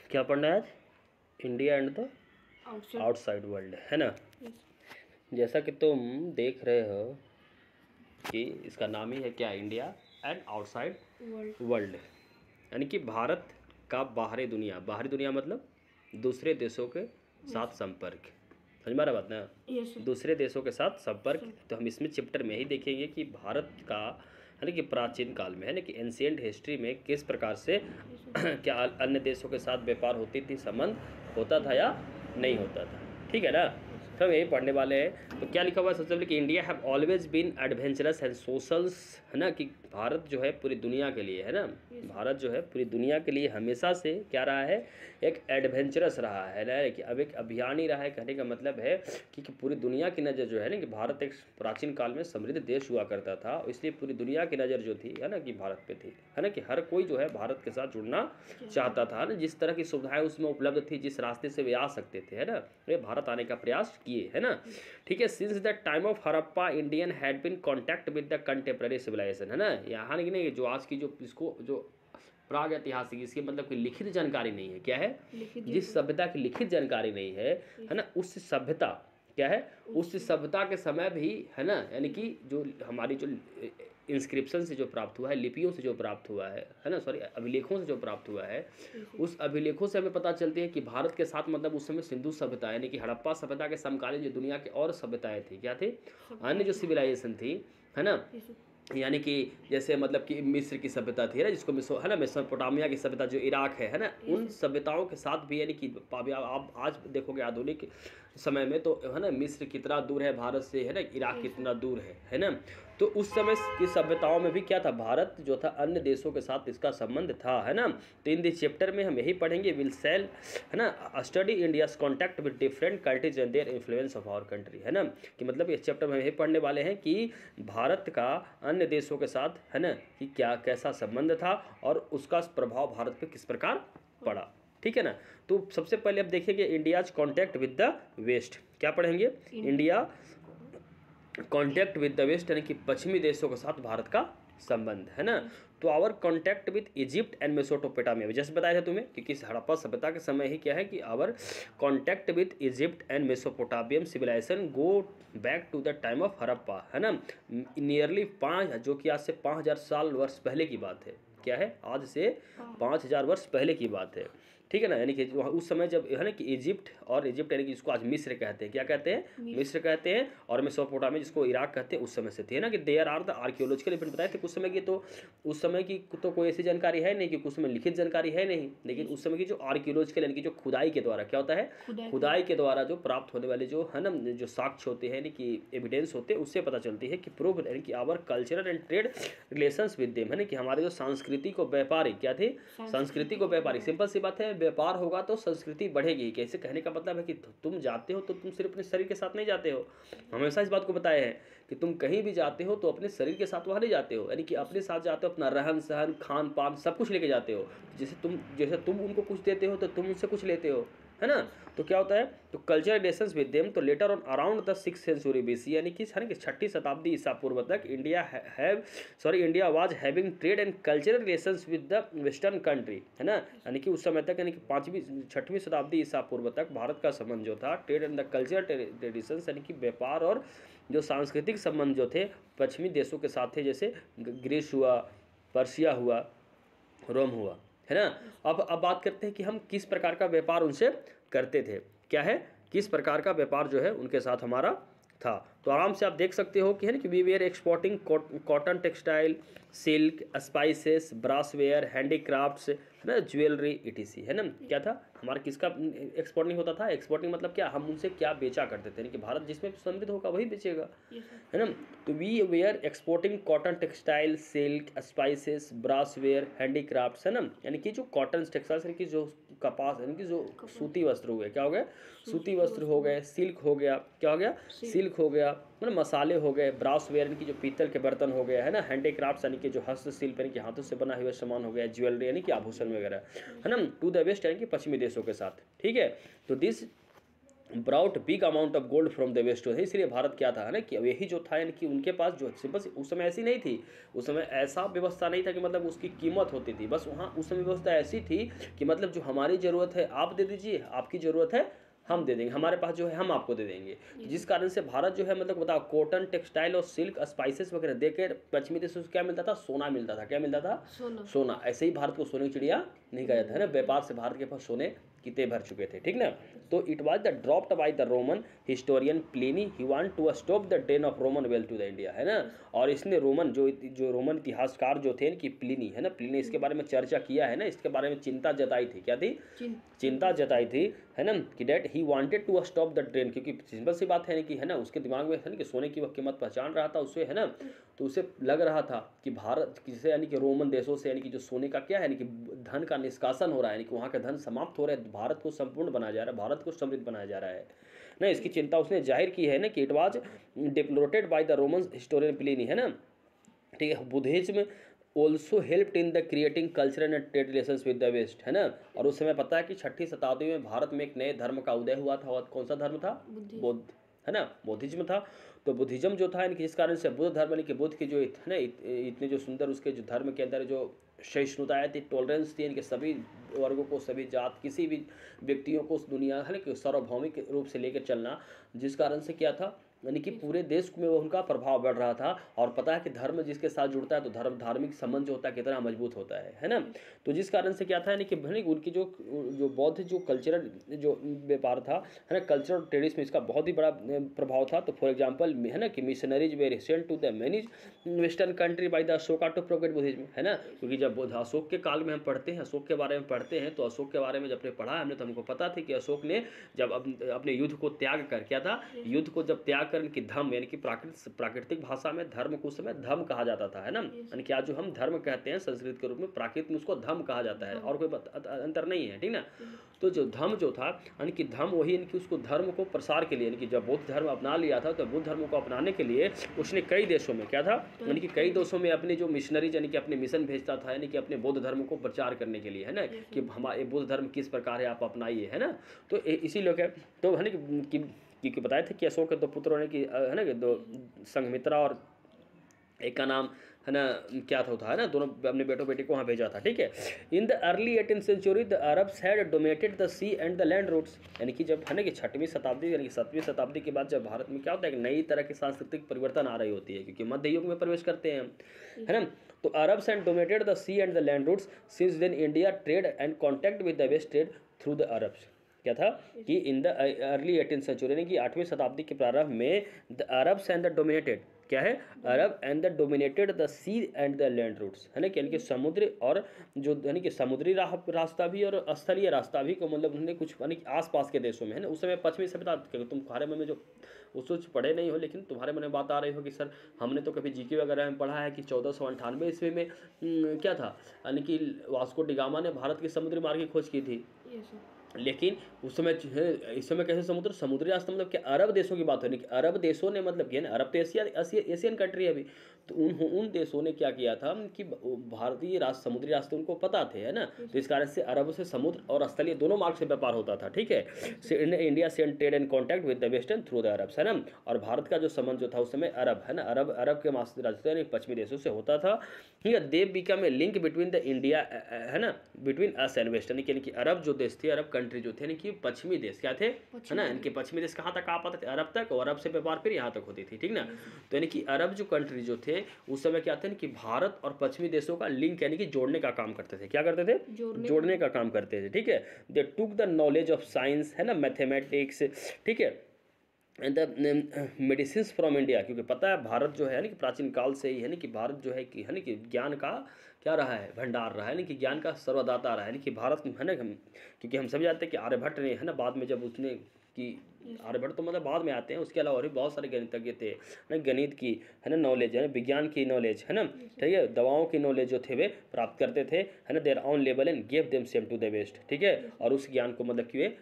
क्या पढ़ना है आज? India and the outside outside world, है ना। जैसा कि तुम देख रहे हो कि इसका नाम ही है क्या, India and outside world. World, यानी कि भारत का बाहरी दुनिया। बाहरी दुनिया मतलब दूसरे देशों के साथ संपर्क। समझ में आ रहा बात ना? यस दूसरे देशों के साथ संपर्क। तो हम इसमें चैप्टर में ही देखेंगे कि भारत का, यानी कि प्राचीन काल में, है ना, कि एंशियंट हिस्ट्री में किस प्रकार से क्या अन्य देशों के साथ व्यापार होती थी, संबंध होता था या नहीं होता था। ठीक है ना। तो हम यही पढ़ने वाले हैं। तो क्या लिखा हुआ है सबसे पहले कि India have always been adventurous and socials, है ना, कि भारत जो है पूरी दुनिया के लिए, है ना, भारत जो है पूरी दुनिया के लिए हमेशा से क्या रहा है, एक एडवेंचरस रहा है ना, कि अब एक अभियान ही रहा है। कहने का मतलब है कि पूरी दुनिया की नज़र जो है ना, कि भारत एक प्राचीन काल में समृद्ध देश हुआ करता था, इसलिए पूरी दुनिया की नज़र जो थी, है ना, कि भारत पे थी, है ना, कि हर कोई जो है भारत के साथ जुड़ना चाहता था ना, जिस तरह की सुविधाएं उसमें उपलब्ध थी, जिस रास्ते से वे आ सकते थे, है ना, वे भारत आने का प्रयास किए, है ना। ठीक है। Since the time of Harappa Indian had been contact with the contemporary civilisation, है ना, यहाँ नहीं, जो आज की जो इसको जो प्राग ऐतिहासिक, इसके मतलब कि लिखित जानकारी नहीं है, क्या है, जिस सभ्यता की लिखित जानकारी नहीं है ना, उस सभ्यता क्या है, उस सभ्यता के समय भी, है ना, यानी कि जो हमारी जो इंस्क्रिप्शन से जो प्राप्त हुआ है, लिपियों से जो प्राप्त हुआ है ना, सॉरी, अभिलेखों से जो प्राप्त हुआ है, उस अभिलेखों से हमें पता चलती है कि भारत के साथ मतलब उस समय सिंधु सभ्यता, यानी कि हड़प्पा सभ्यता के समकालीन जो दुनिया की और सभ्यताएं थी, क्या थी, अन्य जो सिविलाइजेशन थी, है ना, यानी कि जैसे मतलब कि मिस्र की सभ्यता थी, है ना, जिसको मिस्र, है ना, मेसोपोटामिया की सभ्यता जो इराक है ना, उन सभ्यताओं के साथ भी, यानी कि आप आज देखोगे आधुनिक समय में तो, है ना, मिस्र कितना दूर है भारत से, है ना, इराक कितना दूर है ना। तो उस समय की सभ्यताओं में भी क्या था, भारत जो था अन्य देशों के साथ इसका संबंध था, है ना। तो इन दिस चैप्टर में हम यही पढ़ेंगे, विल सेल, है ना, study India's contact with different countries and their influence of our country, है ना, कि मतलब इस चैप्टर में हम यही पढ़ने वाले हैं कि भारत का अन्य देशों के साथ, है ना, कि क्या कैसा संबंध था और उसका प्रभाव भारत पे किस प्रकार पड़ा। ठीक है ना। तो सबसे पहले अब देखेंगे India's contact with the west. क्या पढ़ेंगे? India contact with the west, यानी कि पश्चिमी देशों के साथ भारत का संबंध, है ना। तो our contact with Egypt and Mesopotamia, जैसे बताया था तुम्हें कि किस हड़प्पा सभ्यता के समय ही क्या है कि our contact with Egypt and Mesopotamian civilisation go back to the time of Harappa, है ना, नियरली 5, जो कि आज से 5000 साल वर्ष पहले की बात है। क्या है? आज से 5000 वर्ष पहले की बात है। ठीक है ना, यानी कि उस समय जब, है ना, कि इजिप्ट, और इजिप्ट यानी कि इसको आज मिस्र कहते हैं, क्या कहते हैं, मिस्र कहते हैं, और मेसोपोटामिया जिसको इराक कहते हैं, उस समय से थे, है ना, कि there are the archaeological event बताए थे कुछ समय की। तो उस समय की तो कोई ऐसी जानकारी है नहीं, कि कुछ समय लिखित जानकारी है नहीं, लेकिन उस समय की जो आर्कियोलॉजिकल, यानी कि जो खुदाई के द्वारा क्या होता है, खुदाई के द्वारा जो प्राप्त होने वाले जो, है ना, जो साक्ष्य होते हैं, यानी कि एविडेंस होते हैं, उससे पता चलती है कि प्रूव, यानी कि our cultural and trade relations with them, है ना, कि हमारे जो संस्कृति को व्यापारिक क्या थे, संस्कृति को व्यापारिक, सिंपल सी बात है, व्यापार होगा तो संस्कृति बढ़ेगी। कैसे? कहने का मतलब है कि तुम जाते हो तो तुम सिर्फ अपने शरीर के साथ नहीं जाते हो, हमेशा इस बात को बताया है कि तुम कहीं भी जाते हो तो अपने शरीर के साथ वहाँ नहीं जाते हो, यानी कि अपने साथ जाते हो, अपना रहन सहन खान पान सब कुछ लेके जाते हो। जैसे तुम उनको कुछ देते हो तो तुम उनसे कुछ लेते हो, है ना। तो क्या होता है, तो कल्चरल रिलेशंस विद देम, तो later on around the 6th century BC, यानी कि 6ठी शताब्दी ईसा पूर्व तक India was having trade and cultural relations with the western country, है ना, यानी कि उस समय तक, यानी कि 6वीं शताब्दी ईसा पूर्व तक भारत का संबंध जो था, trade and the cultural traditions, यानी कि व्यापार और जो सांस्कृतिक संबंध जो थे पश्चिमी देशों के साथ थे, जैसे ग्रीस हुआ, पर्शिया हुआ, रोम हुआ, है ना। अब बात करते हैं कि हम किस प्रकार का व्यापार उनसे करते थे। क्या है? किस प्रकार का व्यापार जो है उनके साथ हमारा था। तो आराम से आप देख सकते हो कि, है ना, कि we were exporting cotton textile, silk, spices, brassware, handicrafts, है ना, ज्वेलरी इटीसी, है ना। क्या था हमारा, किसका एक्सपोर्टिंग होता था? एक्सपोर्टिंग मतलब क्या, हम उनसे क्या बेचा करते थे, यानी कि भारत जिसमें समृद्ध होगा वही बेचेगा, है ना। तो we were exporting cotton textile, silk, spices, brassware, handicrafts, है ना, यानी कि जो कॉटन टेक्सटाइल्स, यानी कि जो कपास, यानी कि जो सूती वस्त्र हो गए, क्या हो गए, सूती वस्त्र हो गए, सिल्क हो गया, क्या हो गया, सिल्क हो गया, मतलब मसाले हो गए, ब्रासवेयर यानी कि जो पीतल के बर्तन हो गए, है ना, हैंडीक्राफ्ट्स यानी कि जो हस्तशिल्प यानी कि हाथों से बना हुआ सामान हो गया, ज्वेलरी यानी कि आभूषण वगैरह, है ना, टू द वेस्ट यानी कि पश्चिमी देशों के साथ। ठीक है। तो this brought big amount of gold from the west, इसलिए भारत क्या था, है ना, कि यही जो था यानी कि उनके पास जो सिंपल, उस समय ऐसी नहीं थी, उस समय ऐसा व्यवस्था नहीं था कि मतलब उसकी कीमत होती थी, बस वहाँ उस समय व्यवस्था ऐसी थी कि मतलब जो हमारी ज़रूरत है आप दे दीजिए, आपकी ज़रूरत है हम दे देंगे, हमारे पास जो है हम आपको दे देंगे। जिस कारण से भारत जो है मतलब बताओ कॉटन, टेक्सटाइल और सिल्क, स्पाइसेस वगैरह देकर पश्चिमी देशों से क्या मिलता था, सोना मिलता था। क्या मिलता था? सोना। ऐसे ही भारत को सोने की चिड़िया नहीं कहा जाता है ना, व्यापार से भारत के पास सोने कितने भर चुके थे, ठीक ना। तो it was the dropped by the Roman historian Pliny, he want to stop the drain of Roman wealth to the India, है ना। और इसने रोमन जो रोमन इतिहासकार जो थे कि प्लिनी, है ना, प्लिनी इसके बारे में चर्चा किया है ना, इसके बारे में चिंता जताई थी। क्या थी? चिंता जताई थी, है ना, कि that he wanted to stop the drain, क्योंकि सिंपल सी बात है कि, है ना, उसके दिमाग में है ना कि सोने की वह कीमत पहचान रहा था उससे, है ना, तो उसे लग रहा था कि भारत किसे यानी कि रोमन देशों से यानी कि जो सोने का क्या है यानी कि धन का निष्कासन हो रहा है, यानी कि वहाँ का धन समाप्त हो रहा है, भारत को संपूर्ण बनाया जा रहा है, भारत को समृद्ध बनाया जा रहा है ना। इसकी चिंता उसने जाहिर की है ना कि it was deplored by the Roman historian Pliny, है ना, ठीक है। Buddhism also helped in the creating cultural and trade relations with the west, है ना। और उस समय पता है कि 6ठी शताब्दी में भारत में एक नए धर्म का उदय हुआ था, और कौन सा धर्म था? बौद्ध, है ना, बौद्धिज्म था। तो बुद्धिज्म जो था इनकी, जिस कारण से बुद्ध धर्म यानी कि बुद्ध की जो है ना इतने जो सुंदर उसके जो धर्म के अंदर जो सहिष्णुता थी, टॉलरेंस थी, इनके सभी वर्गों को, सभी जात, किसी भी व्यक्तियों को उस दुनिया, है ना, कि सार्वभौमिक रूप से लेकर चलना, जिस कारण से क्या था यानी कि पूरे देश में उनका प्रभाव बढ़ रहा था। और पता है कि धर्म जिसके साथ जुड़ता है तो धार्मिक संबंध जो होता है कितना मजबूत होता है ना। तो जिस कारण से क्या था यानी कि उनकी जो बौद्ध जो कल्चरल जो व्यापार था, है ना, कल्चरल ट्रेडिशन में इसका बहुत ही बड़ा प्रभाव था। तो फॉर एग्जांपल, है ना, कि missionaries were sent to the many western country by the Ashoka to propagate Buddhism, है ना। क्योंकि जब अशोक के काल में हम पढ़ते हैं, अशोक के बारे में पढ़ते हैं, तो अशोक के बारे में जब पढ़ा हमने तो हमको पता था कि अशोक ने जब अपने युद्ध को त्याग कर, क्या था, युद्ध को जब त्याग कर कि धर्म यानी कि प्राकृतिक भाषा में धर्म को उस समय धर्म कहा जाता था, है ना, यानी कि आज जो हम धर्म कहते हैं संस्कृत के रूप में, प्राकृत में उसको धर्म कहा जाता है, और कोई अंतर नहीं है, ठीक ना। तो जो धर्म जो था यानी कि धर्म वही यानी कि उसको धर्म को प्रसार के लिए, यानी कि जब बौद्ध धर्म अपना लिया था तो बुद्ध धर्म को अपनाने के लिए उसने कई देशों में क्या था यानी कि कई देशों में अपने जो मिशनरीज यानी कि अपने मिशन भेजता था, यानी कि अपने बौद्ध धर्म को प्रचार करने के लिए, है ना, कि हमारे बौद्ध धर्म किस प्रकार है आप अपनाइए, है ना। तो इसी लोग है, तो है ना कि बताए थे कि अशोक के दो पुत्रों ने कि, है ना, कि दो संघमित्रा और एक का नाम, है ना, क्या था, है ना, दोनों अपने बेटों बेटी को वहाँ भेजा था, ठीक है। In the early 18th century the Arabs had dominated the sea and the land routes, यानी कि जब, है ना, कि 6वीं शताब्दी यानी कि 7वीं शताब्दी के बाद जब भारत में क्या होता है कि नई तरह की सांस्कृतिक परिवर्तन आ रही होती है, क्योंकि मध्य युग में प्रवेश करते हैं, है ना। तो Arabs and dominated the sea and the land routes, since then India trade and contact with the west trade through the Arabs. क्या था कि इन द अर्ली 18th सेंचुरी यानी कि 8वीं शताब्दी के प्रारंभ में the Arabs and the dominated, क्या है, Arab and the dominated the sea and the land routes, है ना, यानी कि समुद्र और जो यानी कि समुद्री रास्ता भी और स्थलीय रास्ता भी को मतलब उन्होंने कुछ यानी कि आसपास के देशों में, है ना। उस समय पश्चिमी सभ्यता, तुम्हारे मन में जो उस पढ़े नहीं हो लेकिन तुम्हारे मन में बात आ रही हो कि सर हमने तो कभी जीके वगैरह में पढ़ा है कि 1498 ईस्वी में क्या था यानी कि वास्को डिगामा ने भारत के समुद्री मार्ग की खोज की थी। लेकिन उस समय इस समय कैसे समुद्री रास्ता मतलब कि अरब देशों की बात हो रही कि अरब देशों ने मतलब कि अरब तो एशियन कंट्री है अभी, तो उन देशों ने क्या किया था कि भारतीय समुद्री रास्ते उनको पता थे, है ना। तो इस कारण से अरब से समुद्र और स्थलीय दोनों मार्ग से व्यापार होता था, ठीक है। India send trade and contact with the western through the Arabs, है ना। और भारत का जो संबंध जो था उस समय अरब, है ना, अरब के रास्ते यानी पश्चिमी देशों से होता था, ठीक है। They become a link between the India, है ना, बिटवीन अस एंड वेस्ट, यानी कि अरब जो देश थे, अरब कंट्री जो थे यानी कि पश्चिमी देश क्या थे, है ना, इनके पश्चिमी देश कहाँ तक आ पाते थे, अरब तक, और अरब से व्यापार फिर यहाँ तक होती थी, ठीक ना। तो यानी कि अरब जो कंट्री जो थे उस समय क्या थे कि भारत और पश्चिमी देशों का लिंक यानी कि जोड़ने का काम करते थे। क्या करते थे? जोड़ने का काम करते थे, ठीक है। They took the knowledge of science, है ना, मैथमेटिक्स, ठीक है, द मेडिसिन फ्रॉम इंडिया, क्योंकि पता है भारत जो है ना कि प्राचीन काल से ही है ना कि भारत जो है कि, है ना, कि ज्ञान का क्या रहा है, भंडार रहा है ना, कि ज्ञान का सर्वदाता रहा है ना, कि भारत, है ना, क्योंकि हम सब जानते हैं कि आर्यभट्ट ने, है ना, बाद में जब उसने कि आर्यभट्ट तो मतलब बाद में आते हैं, उसके अलावा और भी बहुत सारे गणितज्ञ थे ना, गणित की, है ना, नॉलेज, है ना, विज्ञान की नॉलेज, है ना, ठीक है, दवाओं की नॉलेज जो थे वे प्राप्त करते थे, है ना, their own level and give them same to the west, ठीक है। और उस ज्ञान को मतलब कि वे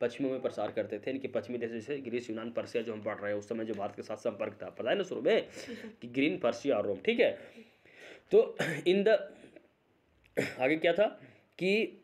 पश्चिमों में प्रसार करते थे, इनके पश्चिमी देश जैसे ग्रीस, यूनान, पर्सिया जो हम पढ़ रहे हैं, उस समय जो भारत के साथ संपर्क था, पता है ना शुरू में कि ग्रीन, पर्सिया और रोम, ठीक है। तो इन द आगे क्या था कि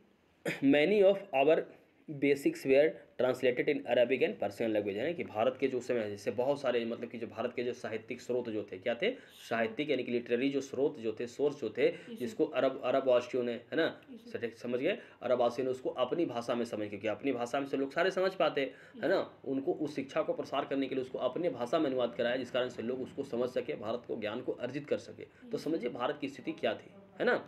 many of our basics were translated in Arabic and Persian language, है ना कि भारत के जो उस समय जैसे बहुत सारे मतलब कि जो भारत के जो साहित्यिक स्रोत जो थे क्या थे, साहित्यिक यानी कि लिटरेरी जो स्रोत जो थे, सोर्स जो थे, जिसको अरब वासियों ने, है ना, समझ गए, अरब वासियों ने उसको अपनी भाषा में समझ, क्योंकि अपनी भाषा में से लोग सारे समझ पाते, है ना, उनको उस शिक्षा को प्रसार करने के लिए उसको अपनी भाषा में अनुवाद कराया, जिस कारण से लोग उसको समझ सके, भारत को ज्ञान को अर्जित कर सके। तो समझिए भारत की स्थिति क्या थी, है ना,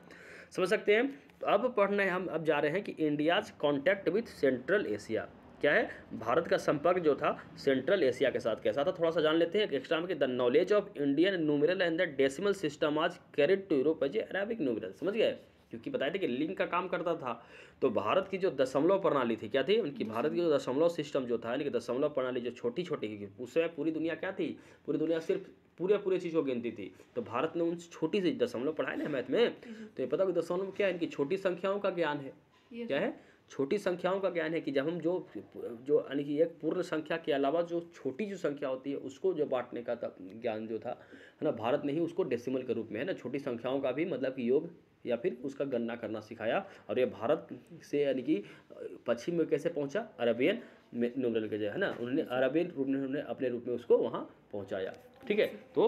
समझ सकते हैं। तो अब पढ़ने हम अब जा रहे हैं कि India's contact with central Asia क्या है, भारत का संपर्क जो था सेंट्रल एशिया के साथ कैसा था, थोड़ा सा जान लेते हैं एक्स्ट्रा में कि the knowledge of Indian numeral and the decimal system आज carried to Europe as Arabic numeral, समझ गए, क्योंकि बताए थे कि लिंक का काम करता था। तो भारत की जो दशमलव प्रणाली थी क्या थी उनकी, भारत की जो दशमलव सिस्टम जो था, यानी कि दशमलव प्रणाली जो छोटी छोटी, उस समय पूरी दुनिया क्या थी, पूरी दुनिया सिर्फ पूरे चीज़ों को गिनती थी, तो भारत ने उन छोटी सी दशमलव पढ़ाए ना मैथ में, तो ये पता कि दशमलव क्या है, इनकी छोटी संख्याओं का ज्ञान है, क्या है, छोटी संख्याओं का ज्ञान है कि जब हम जो यानी कि एक पूर्ण संख्या के अलावा जो छोटी जो संख्या होती है उसको जो बांटने का ज्ञान जो था, है ना, भारत ने ही उसको डेसिमल के रूप में, है ना, छोटी संख्याओं का भी मतलब कि योग या फिर उसका गणना करना सिखाया, और ये भारत से यानी कि पश्चिम में कैसे पहुंचा, अरबियन न्यूमेरल के जो है ना, उन्होंने अरबियन रूप में उन्होंने अपने रूप में उसको वहाँ पहुँचाया, ठीक है। तो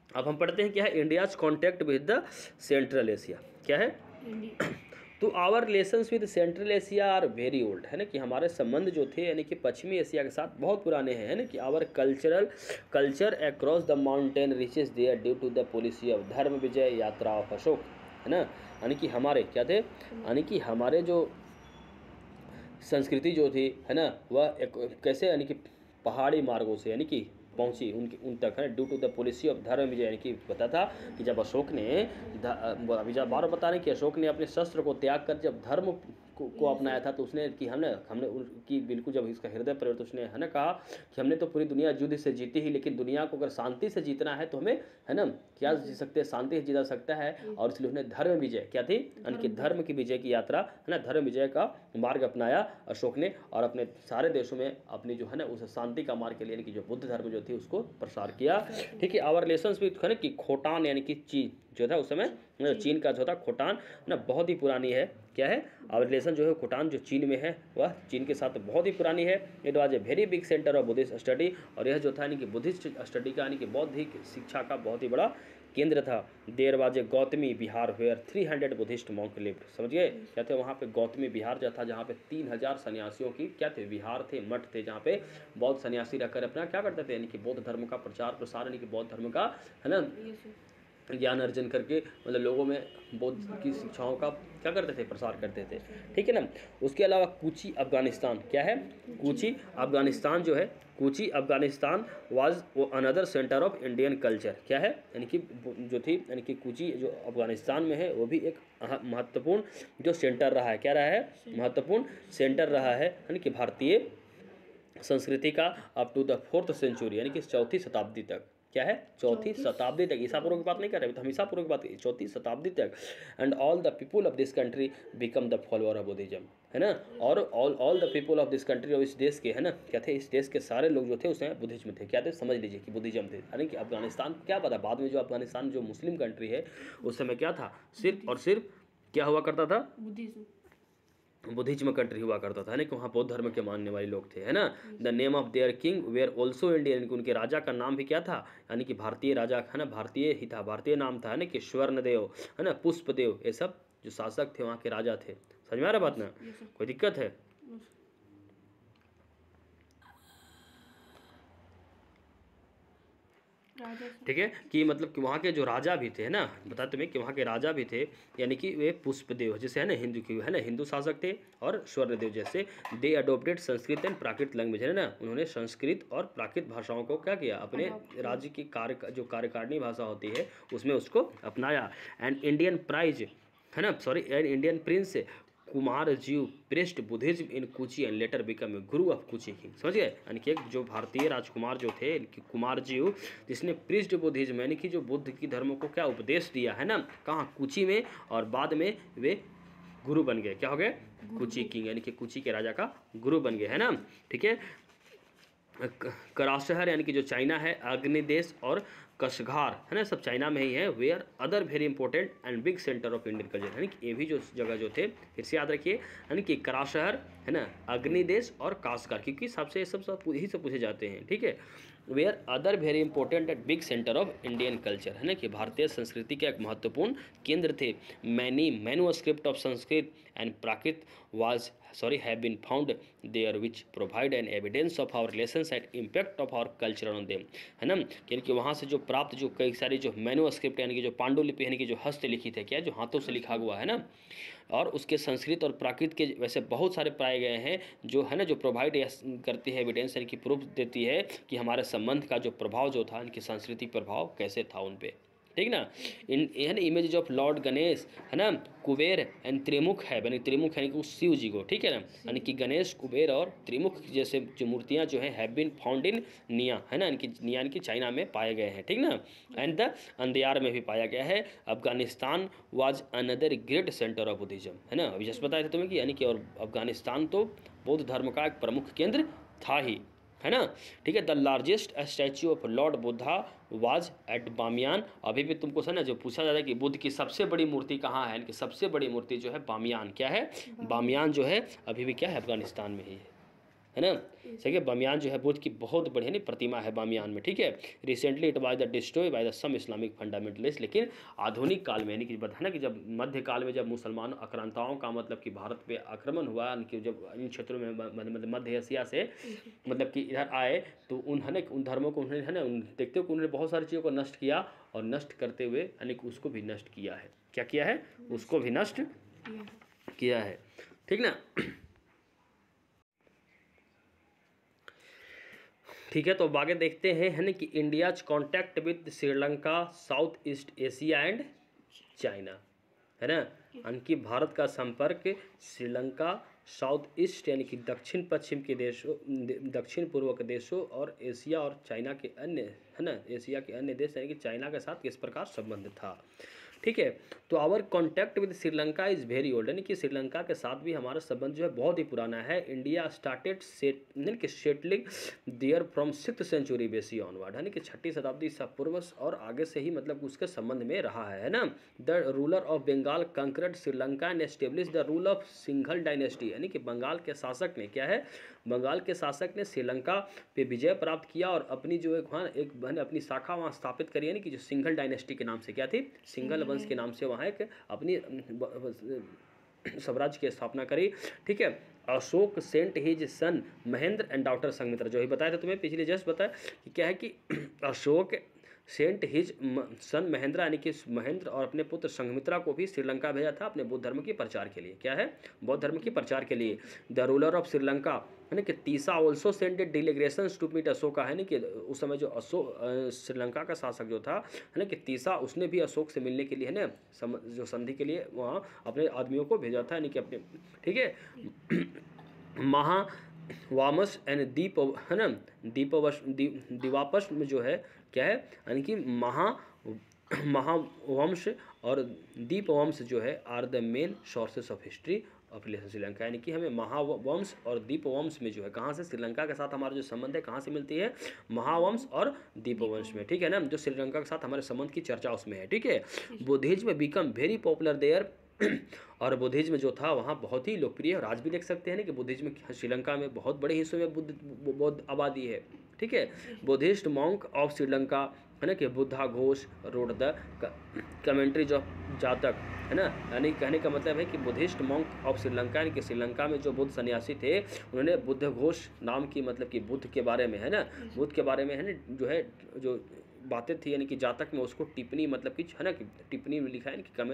अब हम पढ़ते हैं क्या है, India's contact with the Central Asia क्या है, तो our relations with Central Asia are very old, है ना, कि हमारे संबंध जो थे यानी कि पश्चिमी एशिया के साथ बहुत पुराने हैं, है ना, कि our culture across the mountain reaches there due to the policy of dharma vijay यात्रा ऑफ अशोक, है ना, यानी कि हमारे क्या थे, यानी कि हमारे जो संस्कृति जो थी, है ना, वह कैसे यानी कि पहाड़ी मार्गों से यानी कि पहुंची उन तक, है, due to the policy of dharma vijay, यानी कि पता था कि जब अशोक ने अभी जब बार बता रहे हैं कि अशोक ने अपने शस्त्र को त्याग कर जब धर्म को अपनाया था, तो उसने कि हमने उनकी बिल्कुल जब इसका हृदय परिवर्तन उसने, है ना, कहा कि हमने तो पूरी दुनिया युद्ध से जीती ही, लेकिन दुनिया को अगर शांति से जीतना है तो हमें, है ना, क्या जी सकते हैं, शांति से जीता सकता है, और इसलिए उन्हें धर्म विजय क्या थी, यानी कि धर्म की विजय की यात्रा, है ना, धर्म विजय का मार्ग अपनाया अशोक ने, और अपने सारे देशों में अपनी जो है ना उस शांति का मार्ग के लिए यानी कि जो बुद्ध धर्म जो थी उसको प्रसार किया, ठीक है। आवर रिलेशंस विद, है ना, कि खोटान यानी कि चीन जो था उस समय, चीन का जो था खोटान ना बहुत ही पुरानी है, क्या है, आवर रिलेशन जो है खोटान जो चीन में है वह चीन के साथ बहुत ही पुरानी है। It was a very big centre of Buddhist study, और यह जो था यानी कि बुद्धिस्ट स्टडी का यानी कि बौद्धिक शिक्षा का बहुत ही बड़ा केंद्र था। There was a Gautami Vihar where 300 Buddhist monk lived, समझिए क्या थे वहाँ पे, गौतमी बिहार जो था जहाँ पे 3000 सन्यासियों की क्या थे, विहार थे, मठ थे, जहाँ पे बौद्ध सन्यासी रहकर अपना क्या करते थे, यानी कि बौद्ध धर्म का प्रचार प्रसार, यानी कि बौद्ध धर्म का, है ना, ज्ञान अर्जन करके मतलब लोगों में बौद्ध की शिक्षाओं का क्या करते थे, प्रसार करते थे, ठीक है ना। उसके अलावा कूची अफगानिस्तान क्या है, कूची अफगानिस्तान जो है, कूची अफगानिस्तान वाज वो another centre of Indian culture क्या है, यानी कि जो थी यानी कि कूची जो अफगानिस्तान में है वो भी एक महत्वपूर्ण जो सेंटर रहा है, क्या रहा है, महत्वपूर्ण सेंटर रहा है, यानी कि भारतीय संस्कृति का up to the 4th century, यानी कि 4वीं शताब्दी तक, क्या है, 4वीं शताब्दी तक, ईसा पूर्व की बात नहीं कर रहे, तो हम ईसा पूर्व की बात, 4वीं शताब्दी तक। And all the people of this country become the follower of Buddhism, है ना, और all the people of this country, और इस देश के, है ना, क्या थे, इस देश के सारे लोग जो थे उसमें बुद्धिज्म थे, क्या थे, समझ लीजिए कि बुद्धिज्म थे, यानी कि अफगानिस्तान क्या पता बाद में जो अफगानिस्तान जो मुस्लिम कंट्री है उस समय क्या था, सिर्फ और सिर्फ क्या हुआ करता था, बुद्धिज्म कंट्री हुआ करता था, है ना, कि वहाँ बौद्ध धर्म के मानने वाले लोग थे, है ना। The name of their king were also Indian, यानी कि उनके राजा का नाम भी क्या था, यानी कि भारतीय राजा, है ना, भारतीय ही था, भारतीय नाम था, है ना, कि स्वर्णदेव, है ना, पुष्पदेव, ये सब जो शासक थे वहाँ के राजा थे, समझ में आ रहा बात ना, कोई दिक्कत है। ठीक है, कि मतलब कि वहाँ के जो राजा भी थे, है ना, बता तुम्हें कि वहाँ के राजा भी थे, यानी कि वे पुष्पदेव जैसे, है ना, हिंदू की, है ना, हिंदू शासक थे, और स्वर्णदेव जैसे। They adopted Sanskrit and Prakrit language, है ना, उन्होंने संस्कृत और प्राकृत भाषाओं को क्या किया, अपने राज्य की जो कार्यकारिणी भाषा होती है उसमें उसको अपनाया। एंड इंडियन प्राइज, है ना, sorry, and Indian prince Kumarajiva preached Buddhism in Kuchi and later become a guru of कूची king, समझ गए, यानी कि एक जो भारतीय राजकुमार जो थे कुमार जीव, जिसने प्रिस्ट बुद्धिज्म यानी कि जो बुद्ध की धर्मों को क्या उपदेश दिया, है ना, कहाँ, कूची में, और बाद में वे गुरु बन गए, क्या हो गए, कूची किंग, यानी कि कूची के राजा का गुरु बन गए, है ना, ठीक है। कराशहर यानी कि जो चाइना है, अग्निदेश और कशघार, है ना, सब चाइना में ही है। Were other very important and big centre of Indian culture, है ना, ये भी जो जगह जो थे, फिर से याद रखिए, है ना, कि कराशहर, है ना, अग्निदेश और कासगार, क्योंकि सबसे ये सब यही सब पूछे जाते हैं, ठीक है। Were other very important and big centre of Indian culture, है ना, कि भारतीय संस्कृति के एक महत्वपूर्ण केंद्र थे। Many manuscript of Sanskrit and Prakrit was have been found there which provide an evidence of our relations and impact of our culture on them, है ना, यानी कि वहाँ से जो प्राप्त जो कई सारी जो मैनुस्क्रिप्ट यानी कि जो पांडुलिपि यानी कि जो हस्तलिखित है, क्या जो हाथों से लिखा हुआ है ना, और उसके संस्कृत और प्राकृत के वैसे बहुत सारे पाए गए हैं जो, है ना, जो प्रोवाइड करती है एविडेंस यानी कि प्रूफ देती है कि हमारे संबंध का जो प्रभाव जो था, इनकी सांस्कृतिक प्रभाव कैसे था उन पे, ठीक ना। इन इमेज ऑफ लॉर्ड गणेश, है ना, कुबेर एंड त्रिमुख है, यानी त्रिमुख यानी कि उस शिव जी को, ठीक है ना, यानी कि गणेश, कुबेर और त्रिमुख जैसे जो मूर्तियां जो है हैव बीन फाउंड इन निया, है ना, इनकी निया यानी कि चाइना में पाए गए हैं, ठीक ना। एंड द अंधियार में भी पाया गया है। Afghanistan was another great centre of Buddhism, है ना, अभी जस्ट बताया था तुम्हें कि यानी कि और अफगानिस्तान तो बौद्ध धर्म का एक प्रमुख केंद्र था ही, है ना, ठीक है। The largest statue of Lord Buddha was at Bamiyan, अभी भी तुमको है ना जो पूछा जाता है कि बुद्ध की सबसे बड़ी मूर्ति कहाँ है, इनकी सबसे बड़ी मूर्ति जो है बामियान, क्या है, बामियान जो है अभी भी क्या है, अफगानिस्तान में ही है ना, सही है। बामियान जो है बुद्ध की बहुत बड़ी है प्रतिमा है बामियान में, ठीक है। Recently it was the destroy by the some Islamic fundamentalist, लेकिन आधुनिक काल में यानी कि है ना कि जब मध्य काल में जब मुसलमान आक्रांताओं का मतलब कि भारत पे आक्रमण हुआ, यानी कि जब इन क्षेत्रों में मतलब मध्य एशिया से मतलब कि इधर आए, तो उन्होंने उन धर्मों को उन्होंने, है ना, देखते हो कि उन्होंने बहुत सारी चीज़ों को नष्ट किया, और नष्ट करते हुए यानी कि उसको भी नष्ट किया है, क्या किया है, उसको भी नष्ट किया है, ठीक ना। ठीक है, तो अब आगे देखते हैं, है ना, कि India's contact with Sri Lanka, south east Asia and China, है ना, यानी कि भारत का संपर्क श्रीलंका, साउथ ईस्ट यानी कि दक्षिण पश्चिम के देशों, दक्षिण पूर्व के देशों और एशिया और चाइना के अन्य, है ना, एशिया के अन्य देश यानी कि चाइना के साथ किस प्रकार संबंध था, ठीक है। तो our contact with Sri Lanka is very old, यानी कि श्रीलंका के साथ भी हमारा संबंध जो है बहुत ही पुराना है। India started settling there from 6th century BC onward, यानी कि 6ठी शताब्दी ईसा पूर्व और आगे से ही मतलब उसके संबंध में रहा है ना। The ruler of Bengal conquered Sri Lanka and establish the rule of Sinhala dynasty, यानी कि बंगाल के शासक ने, क्या है, बंगाल के शासक ने श्रीलंका पे विजय प्राप्त किया और अपनी जो एक अपनी शाखा वहाँ स्थापित करी, यानी कि जो सिंघल डायनेस्टी के नाम से, क्या थी, सिंघल वंश के नाम से वहाँ एक अपनी साम्राज्य की स्थापना करी, ठीक है। Ashok sent his son Mahendra and doctor Sanghamitra, जो ही बताया था तुम्हें पिछले जस्ट बताया कि क्या है कि Ashok sent his son Mahendra यानी कि महेंद्र और अपने पुत्र संघमित्रा को भी श्रीलंका भेजा था अपने बौद्ध धर्म के प्रचार के लिए, क्या है, बौद्ध धर्म के प्रचार के लिए। द रूलर ऑफ श्रीलंका, है ना, कि Tissa also sent delegations to meet Ashoka, है ना, कि उस समय जो श्रीलंका का शासक जो था, है ना, कि तीसा, उसने भी अशोक से मिलने के लिए, है ना, जो संधि के लिए वहाँ अपने आदमियों को भेजा था, यानी कि अपने, ठीक है। महा वामस एंड दीप, है ना, दीवापस में जो है क्या है, यानी कि महावंश और दीपवंश जो है are the main sources of history of Sri Lanka, यानी कि हमें महावंश और दीपवंश में जो है कहाँ से श्रीलंका के साथ हमारा जो संबंध है कहाँ से मिलती है, महावंश और दीपवंश में, ठीक है ना, जो श्रीलंका के साथ हमारे संबंध की चर्चा उसमें है, ठीक है। Buddhism become very popular there, और बुद्धिज्म जो था वहाँ बहुत ही लोकप्रिय, और आज भी देख सकते हैं ना कि बुद्धिज्म श्रीलंका में बहुत बड़े हिस्सों में बौद्ध आबादी है, ठीक है। बुद्धिस्ट मॉन्क ऑफ श्रीलंका, है ना, कि Buddha Ghosh road the commentaries of जातक, है ना, यानी कहने का मतलब है कि बुद्धिस्ट मॉन्क ऑफ श्रीलंका, यानी कि श्रीलंका में जो बुद्ध सन्यासी थे उन्होंने बुद्ध घोष नाम की, मतलब कि बुद्ध के बारे में, है ना, बुद्ध के बारे में, है ना, जो है जो बातें थी, यानी कि जातक में उसको टिप्पणी, मतलब कि, है ना, कि टिप्पणी में लिखा है कि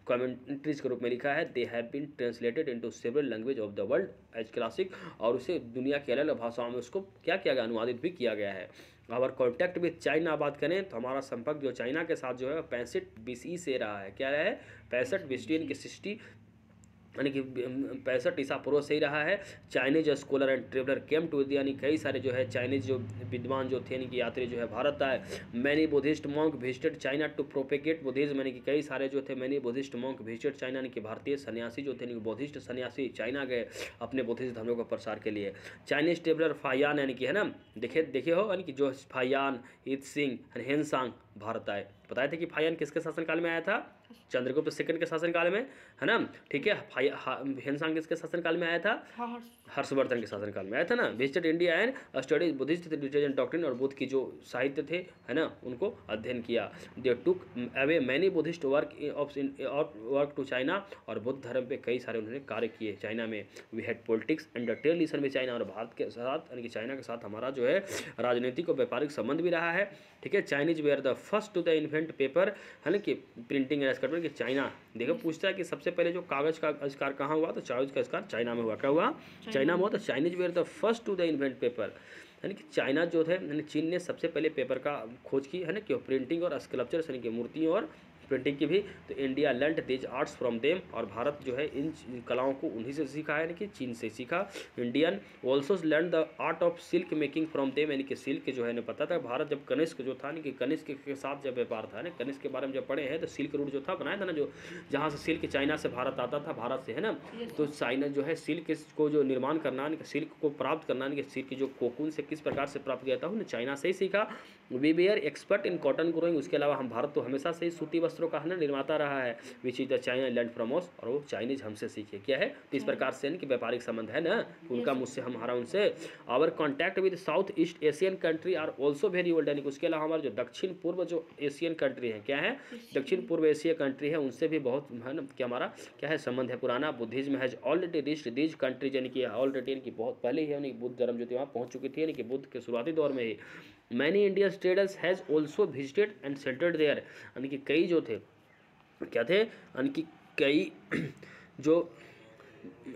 कमेंट्रीज के रूप में लिखा है। They have been translated into several language of the world as classic, और उसे दुनिया की अलग अलग भाषाओं में उसको क्या किया गया, अनुवादित भी किया गया है। अगर कॉन्टैक्ट विद चाइना बात करें तो हमारा संपर्क जो चाइना के साथ जो है 65 BC से रहा है, क्या है, 65 BC यानी कि 60, यानी कि 65 ईसा पूर्व से ही रहा है। Chinese scholar and traveller came to India, यानी कई सारे जो है चाइनीज जो विद्वान जो थे, यानी कि यात्री जो है भारत आए। Many Buddhist monk visited China to propagate Buddhism, यानी कि कई सारे जो थे many Buddhist monk visited China, यानी कि भारतीय सन्यासी जो थे, यानी कि बुद्धिस्ट सन्यासी चाइना गए अपने बुद्धिस्ट धर्मों का प्रसार के लिए। चाइनीज ट्रेवलर फायान, यानी कि, है ना, देखिए हो, यानी कि जो फायान, इत सिंह, हेनसांग, भारत आए। बताए थे कि फाहियान किसके शासनकाल में आया था? चंद्रगुप्त सेकंड के शासनकाल में, है ना, ठीक है। ह्वेनसांग किसके शासनकाल में आया था? हर्षवर्धन के शासनकाल में आया था ना। Visited India and studies Buddhist literature and doctrine, और बुद्ध की जो साहित्य थे, है ना, उनको अध्ययन किया। They took away many Buddhist work to China, और बुद्ध धर्म पे कई सारे उन्होंने कार्य किए चाइना में। We had politics and trade relation में चाइना, और भारत के साथ यानी कि चाइना के साथ हमारा जो है राजनीतिक और व्यापारिक संबंध भी रहा है, ठीक है। Chinese were the first to the invent paper, है ना, कि प्रिंटिंग एंड स्क्रैपिंग, कि चाइना देखो पूछता है कि सबसे पहले जो कागज का आविष्कार कहाँ हुआ, तो कागज का आविष्कार चाइना में हुआ। क्या हुआ? चाइना में हुआ। तो Chinese were the first to the invent paper, यानी कि चाइना जो है, यानी चीन ने सबसे पहले पेपर का खोज की, है ना, कि प्रिंटिंग और स्कल्पचर यानी कि मूर्तियों और प्रिंटिंग की भी। तो India learned these arts from them, और भारत जो है इन कलाओं को उन्हीं से सीखा है, यानी कि चीन से सीखा। Indian also learn the art of silk making from them, यानी कि सिल्क जो है ना, पता था भारत जब कनिष्क जो था, यानी कि कनिष्क के साथ जब व्यापार था ना, कनिष्क के बारे में जब पढ़े हैं तो सिल्क रूट जो था बनाया था ना, जो जहाँ से सिल्क चाइना से भारत आता था, भारत से, है ना। तो चाइना जो है सिल्क को जो निर्माण करना, यानी कि सिल्क को प्राप्त करना, यानी कि सिल्क की जो कोकून से किस प्रकार से प्राप्त किया था, उन्हें चाइना से ही सीखा। We were expert in cotton growing, उसके अलावा हम भारत तो हमेशा से ही सूती वस्त्रों का, है ना, निर्माता रहा है। Which is the China learn from us, और वो चाइनीज हमसे सीखे। क्या है? तो इस प्रकार से कि व्यापारिक संबंध है ना, उनका मुझसे, हमारा उनसे। Our contact with South East Asian country are also very old, यानी उसके अलावा हमारे जो दक्षिण पूर्व जो एशियन कंट्री है, क्या है? दक्षिण पूर्व एशिया कंट्री है, उनसे भी बहुत, है ना, क्या हमारा क्या है? संबंध है पुराना। Buddhism has already reached these countries, यानी कि ऑलरेडी, यानी कि बहुत पहले ही, यानी बुद्ध धर्म जो थी वहाँ पहुँच चुकी थी, यानी कि बुद्ध के शुरुआती दौर में ही। Many Indian traders has also visited and settled there, यानी कि कई जो थे, क्या थे, यानी कि कई जो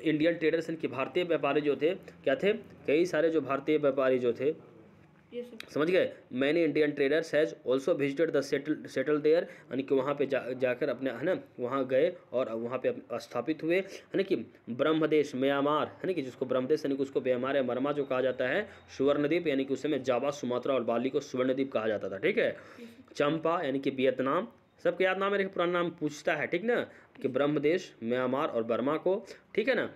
इंडियन ट्रेडर्स, यानी कि भारतीय व्यापारी जो थे, क्या थे? कई सारे जो भारतीय व्यापारी जो थे, समझ गए। Many Indian traders has also visited the settle there, यानी कि वहाँ पे जाकर अपने, है ना, वहाँ गए और वहाँ पे स्थापित हुए, है ना, कि ब्रह्मदेश म्यांमार, है ना, कि जिसको ब्रह्मदेश यानी कि उसको म्यांमार या मरमा जो कहा जाता है, सुवर्णद्वीप यानी कि उस समय जावा, सुमात्रा और बाली को सुवर्णद्वीप कहा जाता था, ठीक है। चंपा यानी कि वियतनाम, सबके याद नाम है, पुराना नाम पूछता है, ठीक ना, कि ब्रह्मदेश, म्यांमार और बर्मा को, ठीक है ना।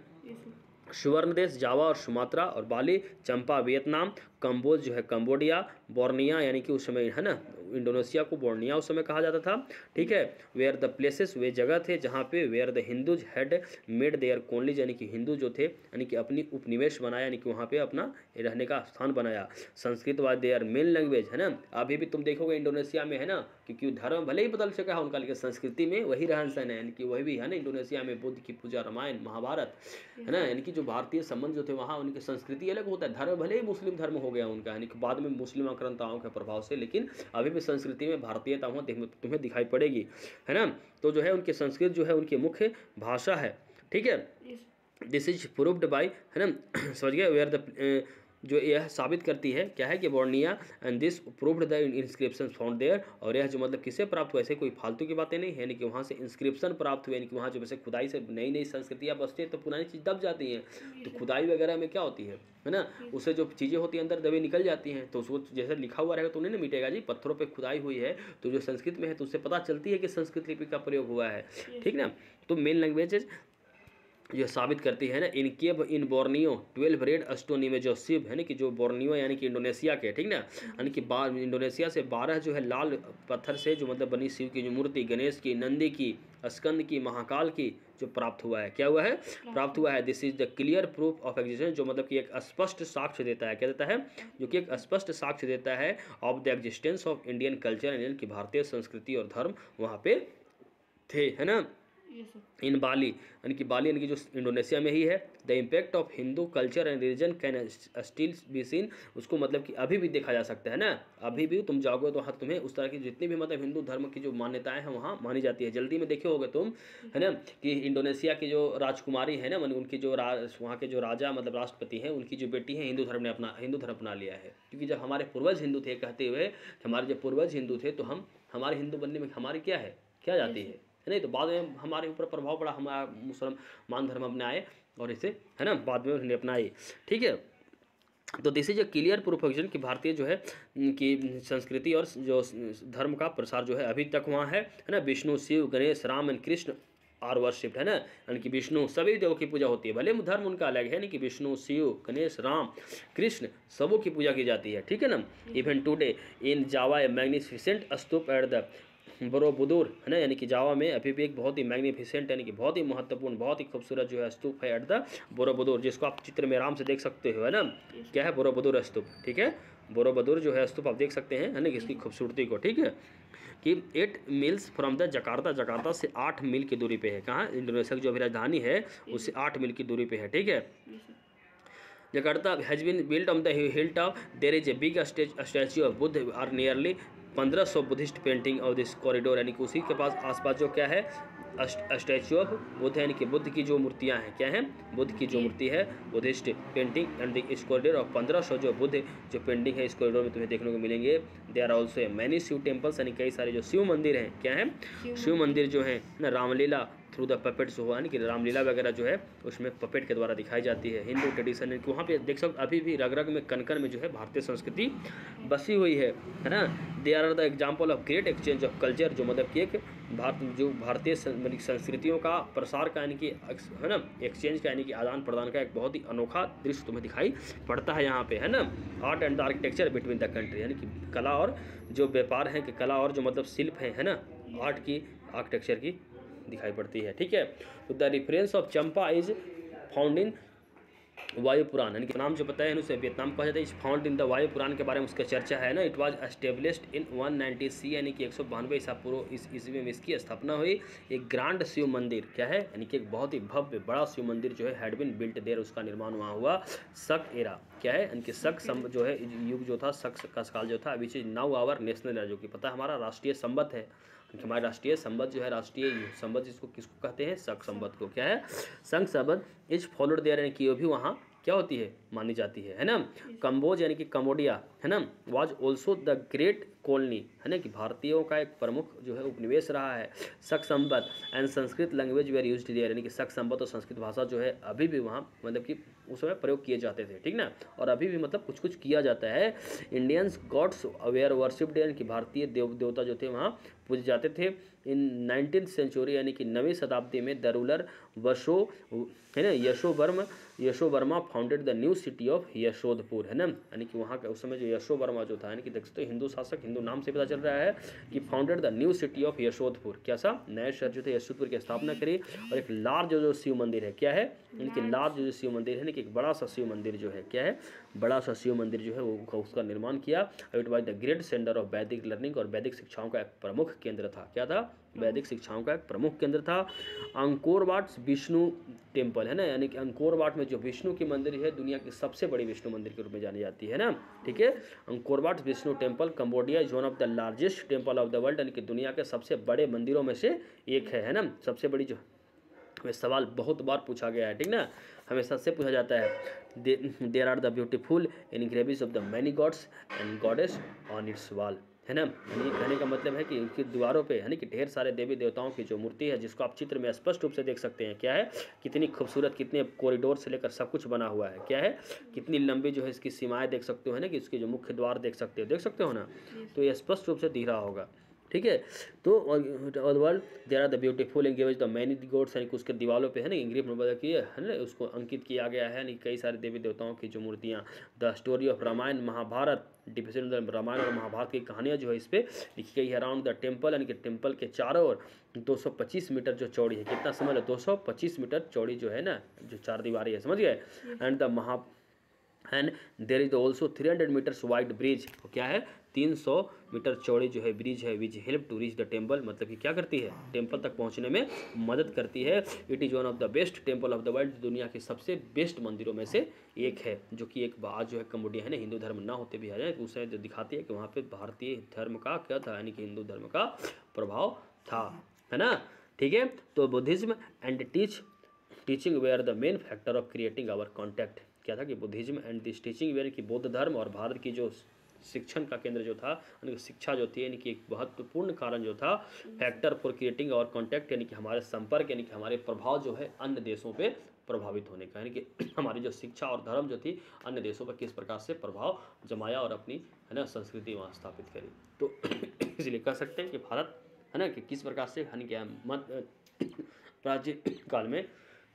सुवर्ण देश जावा और सुमात्रा, और बाली, चंपा वियतनाम, कंबोज जो है कंबोडिया, बोर्निया यानी कि उस समय, है ना, इंडोनेशिया को बोर्निया उस समय कहा जाता था, ठीक है। वेयर द प्लेसेस, वे जगह थे जहाँ पे, where the Hindus had made their colonies, यानी कि हिंदू जो थे, यानी कि अपनी उपनिवेश बनाया, यानी कि वहाँ पे अपना रहने का स्थान बनाया। Sanskrit was their main language, है ना। अभी भी तुम देखोगे इंडोनेशिया में, है ना, क्योंकि धर्म भले ही बदल चुका है उनका, लेकिन संस्कृति में वही रहन सहन है, यानी कि वही भी, है ना। इंडोनेशिया में बुद्ध की पूजा, रामायण, महाभारत, है ना, यानी कि जो भारतीय संबंध जो थे वहाँ, उनकी संस्कृति अलग होता है। धर्म भले ही मुस्लिम धर्म हो गया उनका, यानी कि बाद में मुस्लिम आक्रांताओं के प्रभाव से, लेकिन अभी भी संस्कृति में भारतीयता वहाँ तुम्हें दिखाई पड़ेगी, है ना। तो जो है उनकी संस्कृत जो है उनकी मुख्य भाषा है, ठीक है। दिस इज प्रूव्ड बाई, है ना, समझ गए। वेयर द, जो यह साबित करती है, क्या है, कि Borneo and this proved the inscription found there, और यह जो मतलब किससे प्राप्त हुआ, ऐसे कोई फालतू की बातें नहीं है, यानी कि वहाँ से इंस्क्रिप्शन प्राप्त हुए, यानी कि वहाँ जो वैसे खुदाई से नई नई संस्कृतियाँ बसती हैं तो पुरानी चीज़ दब जाती हैं, तो खुदाई वगैरह में क्या होती है ना, उससे जो चीज़ें होती हैं अंदर दबी निकल जाती हैं, तो उसको जैसे लिखा हुआ रहेगा तो नहीं ना मिटेगा जी। पत्थरों पर खुदाई हुई है तो जो संस्कृत में है तो उससे पता चलती है कि संस्कृत लिपि का प्रयोग हुआ है, ठीक ना। तो मेन लैंग्वेज जो साबित करती है ना, in cave in Borneo 12 red stone image of Shiva, है ना, कि जो बोर्नियो यानी कि इंडोनेशिया के, ठीक ना, यानी कि इंडोनेशिया से 12 जो है लाल पत्थर से जो मतलब बनी शिव की जो मूर्ति, गणेश की, नंदी की, स्कंद की, महाकाल की, जो प्राप्त हुआ है, क्या हुआ है, प्राप्त हुआ है। This is the clear proof of existence, जो मतलब कि एक स्पष्ट साक्ष्य देता है, क्या देता है, जो कि एक स्पष्ट साक्ष्य देता है of the existence of Indian culture, Indian की भारतीय संस्कृति और धर्म वहाँ पे थे, है ना। इन बाली, यानी कि बाली यानी कि जो इंडोनेशिया में ही है। The impact of Hindu culture and religion can still be seen, उसको मतलब कि अभी भी देखा जा सकता है ना, अभी भी तुम जाओगे तो हाँ तुम्हें उस तरह की जितनी भी मतलब हिंदू धर्म की जो मान्यताएं हैं वहाँ मानी जाती है। जल्दी में देखे होगे तुम, है ना, कि इंडोनेशिया की जो राजकुमारी है ना, मतलब उनकी जो वहाँ के जो राजा मतलब राष्ट्रपति हैं, उनकी जो बेटी है हिंदू धर्म ने हिंदू धर्म अपना लिया है, क्योंकि जब हमारे पूर्वज हिंदू थे, कहते हुए हमारे जब पूर्वज हिंदू थे तो हमारे हिंदू बनने में हमारी क्या है, क्या जाती है नहीं, तो बाद में हमारे ऊपर प्रभाव पड़ा, हमारा मुसलमान धर्म अपनाए और इसे, है ना, बाद में उन्होंने अपनाई, ठीक है। तो this is a clear proof कि भारतीय जो है कि संस्कृति और जो धर्म का प्रसार जो है अभी तक वहाँ है ना। Vishnu, Shiva, Ganesh, Ram and Krishna are worshipped, है ना, यानी कि विष्णु सभी देवों की पूजा होती है, भले धर्म उनका अलग है, यानी कि विष्णु, शिव, गणेश, राम, कृष्ण सबों की पूजा की जाती है, ठीक है ना। Even today in Java A magnificent stupa at the Borobudur, है ना, यानी कि जावा में अभी भी एक बहुत ही मैग्निफिसेंट यानी कि बहुत ही महत्वपूर्ण बहुत ही खूबसूरत जो है स्तूप है एट द बोरोबुदुर, जिसको आप चित्र में आराम से देख सकते हो, है ना, क्या है बोरोबुदुर स्तूप, ठीक है। बोरोबुदुर जो है स्तूप आप देख सकते हैं, है ना, इसकी खूबसूरती को, ठीक है, कि 8 meals from the Jakarta, Jakarta से 8 मील की दूरी पे है, कहाँ, इंडोनेशिया की जो अभी राजधानी है उससे 8 मील की दूरी पे है, ठीक है। Jakarta has been built on the hill top, there is a big statue of Buddha are nearly 1500 Buddhist painting of this corridor, यानी कि उसी के पास आसपास जो क्या है स्टैच्यू ऑफ बुद्ध, यानी कि बुद्ध की जो मूर्तियां हैं, क्या हैं, बुद्ध की जो मूर्ति है, बुद्धिस्ट पेंटिंग एंड इस कॉरिडोर और 1500 जो बुद्ध जो पेंटिंग है इस कॉरिडोर में तुम्हें देखने को मिलेंगे। They are also many Shiva temples, यानी कई सारे जो शिव मंदिर हैं, क्या है, शिव मंदिर जो है ना, रामलीला थ्रू द पपेट्स हुआ, यानी कि रामलीला वगैरह जो है उसमें पपेट के द्वारा दिखाई जाती है। हिंदू ट्रेडिशन वहाँ पे देख सकते अभी भी रग रग में कण कण में जो है भारतीय संस्कृति बसी हुई है ना। They are the example of great exchange of culture, जो मतलब कि एक भारतीय संस्कृतियों का प्रसार का यानी कि, है ना, एक्सचेंज का यानी कि आदान प्रदान का एक बहुत ही अनोखा दृश्य तुम्हें दिखाई पड़ता है यहाँ पे, है ना। Art and the architecture between the country, यानी कि कला और जो व्यापार है कि कला और जो मतलब शिल्प है ना, आर्ट की आर्किटेक्चर की दिखाई पड़ती है, ठीक है। तो the reference of Champa is found in वायु पुराण, यानी कि नाम जो पता है उसे वियतनाम कहा जाता है, इस फाउंड इन द वायु पुराण के बारे में उसका चर्चा है ना। इट वाज एस्टेब्लिश्ड इन 190 सी, यानी कि 192 ईसा पूर्व इस ईस्वी में इसकी स्थापना हुई। एक ग्रांड शिव मंदिर क्या है, यानी कि एक बहुत ही भव्य बड़ा शिव मंदिर जो है हैड बीन बिल्ट देयर, उसका निर्माण वहाँ हुआ। शक एरा क्या है, यानी कि शक जो है युग जो था, शक का काल जो था, which is now our national era, जो कि पता है हमारा राष्ट्रीय संबत है, हमारे राष्ट्रीय संबत जो है, राष्ट्रीय संबत जिसको किसको कहते हैं, शक संबत को, क्या है, संघ संबत इज फॉलोड देयर, यानी कि भी वहाँ क्या होती है, मानी जाती है ना। कंबोज यानी कि कम्बोडिया, है ना, was also the great colony, है ना, कि भारतीयों का एक प्रमुख जो है उपनिवेश रहा है। Shaka Samvat and Sanskrit language were used there, यानी कि शक संबत और संस्कृत भाषा जो है अभी भी वहाँ मतलब कि उस समय प्रयोग किए जाते थे, ठीक ना, और अभी भी मतलब कुछ कुछ किया जाता है। इंडियंस गॉड्स वेयर वर्शिप्ड, यानी कि भारतीय देवता जो थे वहाँ पूजे जाते थे। इन 19th सेंचुरी, यानी कि 9वीं शताब्दी में द रूलर वशो, है ना, Yashovarman founded the new city of Yashodhapur, है ना, यानी कि वहाँ का उस समय जो यशो वर्मा जो था, यानी कि देख सकते हो हिंदू शासक, हिंदू नाम से पता चल रहा है कि founded the new city of Yashodhapur, क्या सा नए शहर जो थे यशोधपुर की स्थापना करी। और एक लार्ज जो शिव मंदिर है, क्या है, यानी कि लार्ज जो शिव मंदिर है, यानी कि एक बड़ा सा शिव मंदिर जो है, क्या है, बड़ा सा शिव मंदिर जो है वो उसका निर्माण किया। It was the great centre of वैदिक लर्निंग, और वैदिक शिक्षाओं का एक प्रमुख केंद्र था, क्या था, वैदिक शिक्षाओं का एक प्रमुख केंद्र था। अंकोर वाट विष्णु टेम्पल, है ना, यानी कि अंकोर वाट में जो विष्णु की मंदिर है दुनिया की सबसे बड़ी विष्णु मंदिर के रूप में जानी जाती है ना, ठीक है। Angkor Wat Vishnu temple Cambodia is one of the largest temple of the world, यानी कि दुनिया के सबसे बड़े मंदिरों में से एक है ना, सबसे बड़ी जो हमें सवाल बहुत बार पूछा गया है, ठीक ना, हमेशा से पूछा जाता है। There are the beautiful engravings of the many gods and goddess on its wall, है ना, यानी कहने का मतलब है कि इनकी दीवारों पे यानी कि ढेर सारे देवी देवताओं की जो मूर्ति है, जिसको आप चित्र में स्पष्ट रूप से देख सकते हैं, क्या है, कितनी खूबसूरत, कितने कॉरिडोर से लेकर सब कुछ बना हुआ है, क्या है, कितनी लंबी जो है इसकी सीमाएं देख सकते हो, है ना, कि इसके जो मुख्य द्वार देख सकते हो ना, तो ये स्पष्ट रूप से दिख रहा होगा, ठीक है। तो world there are the beautiful engage the many gods, यानी कि उसके दीवारों पे है ना इंग्रेव नंबर की है ना, उसको अंकित किया गया है, यानी कई सारे देवी देवताओं की जो मूर्तियाँ। The story of Ramayana Mahabharata डिफिशन रामायण और महाभारत की कहानियाँ जो है इस पर लिखी गई है। अराउंड द टेम्पल, यानी कि टेम्पल के चारों ओर 225 मीटर जो चौड़ी है, कितना समझ लो 225 मीटर चौड़ी जो है ना, जो चार दीवारी है, समझ गए। And the end there is also 300 metres wide bridge, क्या है, 300 मीटर चौड़ी जो है ब्रिज है, which help to reach the temple, मतलब कि क्या करती है, टेम्पल तक पहुंचने में मदद करती है। It is one of the best temple of the world, दुनिया के सबसे बेस्ट मंदिरों में से एक है, जो कि एक आज जो है कम्बोडिया है ना, हिंदू धर्म ना होते भी आ जाए तो उसे जो दिखाती है कि वहाँ पे भारतीय धर्म का क्या था, यानी कि हिंदू धर्म का प्रभाव था, है ना, ठीक है। तो Buddhism and teaching were the main factor of creating our contact, क्या था कि Buddhism and this teaching were की बौद्ध धर्म और भारत की जो शिक्षण का केंद्र जो था, यानी कि शिक्षा जो थी, यानी कि एक महत्वपूर्ण कारण जो था, फैक्टर फॉर क्रिएटिंग और कॉन्टैक्ट, यानी कि हमारे संपर्क, यानी कि हमारे प्रभाव जो है अन्य देशों पे प्रभावित होने का, यानी कि हमारी जो शिक्षा और धर्म जो थी अन्य देशों पर किस प्रकार से प्रभाव जमाया और अपनी, है ना, संस्कृति वहाँ स्थापित करी। तो इसलिए कह सकते हैं कि भारत है ना, कि किस प्रकार से है ना क्या प्राचीन काल में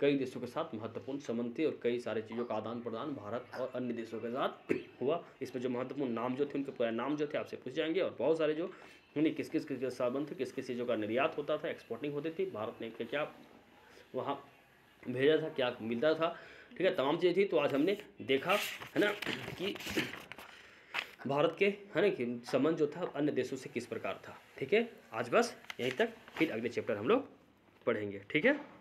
कई देशों के साथ महत्वपूर्ण संबंध थे और कई सारी चीज़ों का आदान प्रदान भारत और अन्य देशों के साथ हुआ। इसमें जो महत्वपूर्ण नाम जो थे उनके पूरे नाम जो थे आपसे पूछ जाएंगे, और बहुत सारे जो किस किस के संबंध थे, किस किस चीज़ों का निर्यात होता था, एक्सपोर्टिंग होती थी, भारत ने क्या वहाँ भेजा था, क्या मिलता था, ठीक है, तमाम चीज़ें थी। तो आज हमने देखा है ना कि भारत के है ना कि संबंध जो था अन्य देशों से किस प्रकार था। ठीक है, आज बस यहीं तक, फिर अगले चैप्टर हम लोग पढ़ेंगे। ठीक है।